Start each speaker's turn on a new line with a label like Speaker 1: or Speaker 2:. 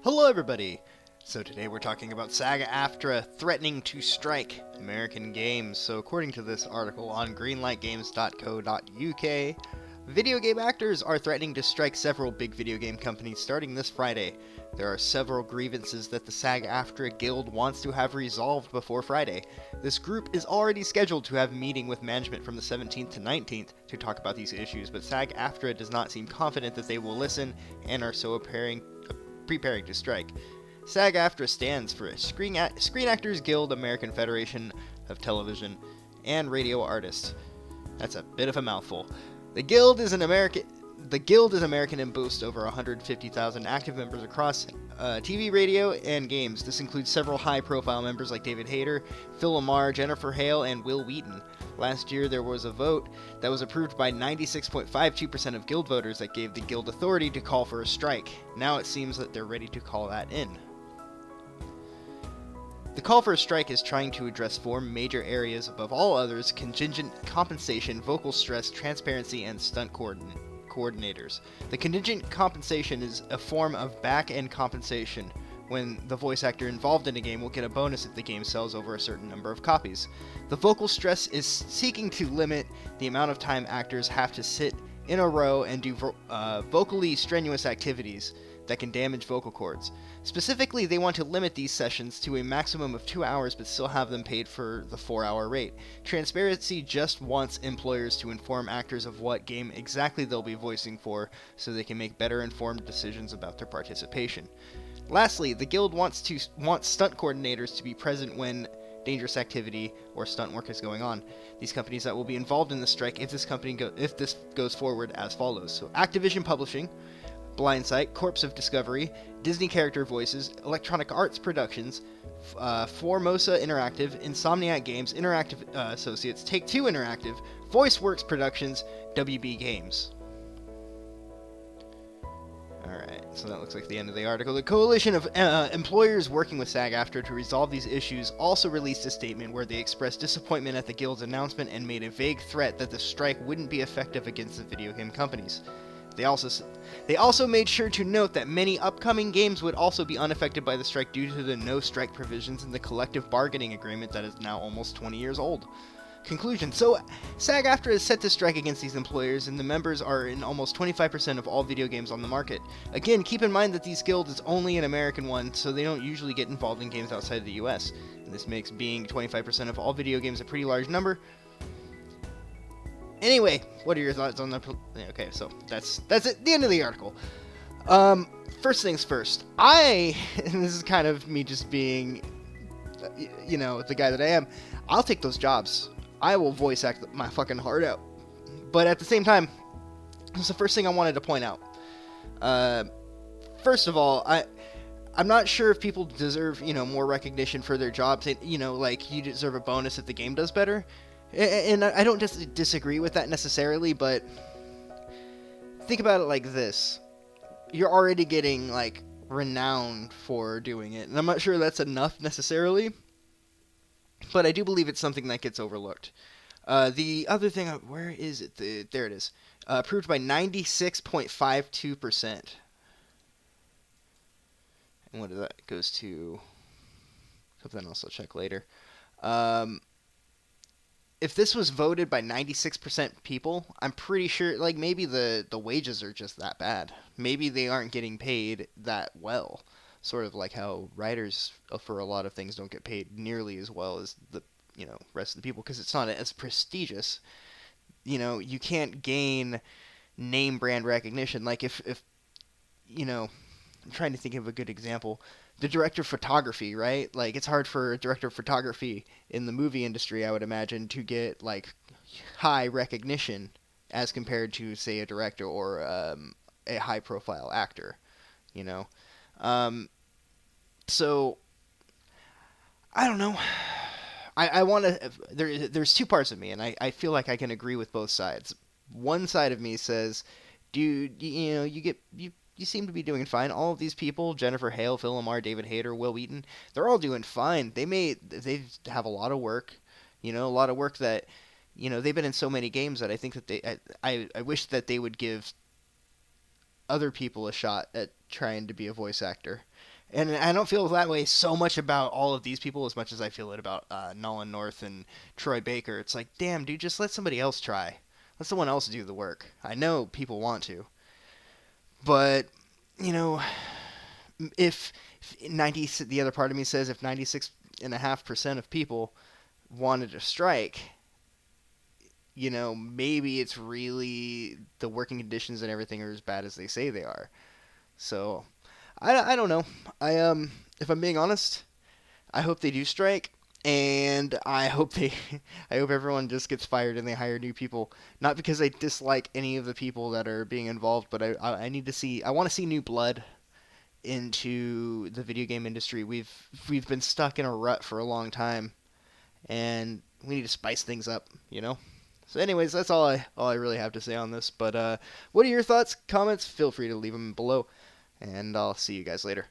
Speaker 1: Hello, everybody! So today we're talking about sag-aftra threatening to strike American games. So according to this article on greenlightgames.co.uk, video game actors are threatening to strike several big video game companies starting this Friday. There are several grievances that the SAG-AFTRA Guild wants to have resolved before Friday. This group is already scheduled to have a meeting with management from the 17th to 19th to talk about these issues, but SAG-AFTRA does not seem confident that they will listen and are so preparing to strike. SAG-AFTRA stands for Screen Actors Guild American Federation of Television and Radio Artists. That's a bit of a mouthful. The Guild is American and boasts over 150,000 active members across TV, radio, and games. This includes several high-profile members like David Hayter, Phil Lamar, Jennifer Hale, and Will Wheaton. Last year, there was a vote that was approved by 96.52% of Guild voters that gave the Guild authority to call for a strike. Now it seems that they're ready to call that in. The call for a strike is trying to address four major areas above all others: contingent compensation, vocal stress, transparency, and stunt coordinators. The contingent compensation is a form of back-end compensation when the voice actor involved in a game will get a bonus if the game sells over a certain number of copies. The vocal stress is seeking to limit the amount of time actors have to sit in a row and do vocally strenuous activities that can damage vocal cords. Specifically, they want to limit these sessions to a maximum of 2 hours but still have them paid for the 4-hour rate. Transparency just wants employers to inform actors of what game exactly they'll be voicing for so they can make better informed decisions about their participation. Lastly, the Guild wants stunt coordinators to be present when dangerous activity or stunt work is going on. These companies that will be involved in the strike if this goes forward as follows. So Activision Publishing, Blindsight, Corpse of Discovery, Disney Character Voices, Electronic Arts Productions, Formosa Interactive, Insomniac Games, Interactive Associates, Take-Two Interactive, VoiceWorks Productions, WB Games. Alright, so that looks like the end of the article. The coalition of employers working with SAG-AFTRA to resolve these issues also released a statement where they expressed disappointment at the Guild's announcement and made a vague threat that the strike wouldn't be effective against the video game companies. They also made sure to note that many upcoming games would also be unaffected by the strike due to the no-strike provisions in the collective bargaining agreement that is now almost 20 years old. Conclusion. So, SAG-AFTRA is set to strike against these employers, and the members are in almost 25% of all video games on the market. Again, keep in mind that these guild is only an American one, so they don't usually get involved in games outside of the US. And this makes being 25% of all video games a pretty large number. Anyway, what are your thoughts on the... Okay, so that's it, the end of the article. First things first. And this is kind of me just being, the guy that I am, I'll take those jobs. I will voice act my fucking heart out. But at the same time, that's the first thing I wanted to point out. First of all, I'm not sure if people deserve, more recognition for their jobs. And, you deserve a bonus if the game does better. And I don't disagree with that necessarily, but think about it like this. You're already getting, renowned for doing it. And I'm not sure that's enough necessarily, but I do believe it's something that gets overlooked. The other thing, where is it? There it is. Approved by 96.52%. And what is that? It goes to something else I'll check later. If this was voted by 96% people, I'm pretty sure, maybe the wages are just that bad. Maybe they aren't getting paid that well. Sort of like how writers for a lot of things don't get paid nearly as well as the, rest of the people, because it's not as prestigious. You can't gain name brand recognition. Like if I'm trying to think of a good example. The director of photography, right? It's hard for a director of photography in the movie industry, I would imagine, to get, high recognition as compared to, say, a director or a high-profile actor, So, I don't know. I want to... There's two parts of me, and I feel like I can agree with both sides. One side of me says, dude, you seem to be doing fine. All of these people, Jennifer Hale, Phil Lamar, David Hayter, Will Wheaton, they're all doing fine. They have a lot of work, a lot of work that, they've been in so many games that I think that I wish that they would give other people a shot at trying to be a voice actor. And I don't feel that way so much about all of these people as much as I feel it about Nolan North and Troy Baker. It's like, damn, dude, just let somebody else try. Let someone else do the work. I know people want to, but you know, if 90, the other part of me says if 96.5% of people wanted to strike, maybe it's really the working conditions and everything are as bad as they say they are. So I don't know. If I'm being honest, I hope they do strike, and I hope I hope everyone just gets fired and they hire new people. Not because I dislike any of the people that are being involved, but I want to see new blood into the video game industry. We've been stuck in a rut for a long time, and we need to spice things up. So, anyways, that's all I really have to say on this. But what are your thoughts, comments? Feel free to leave them below, and I'll see you guys later.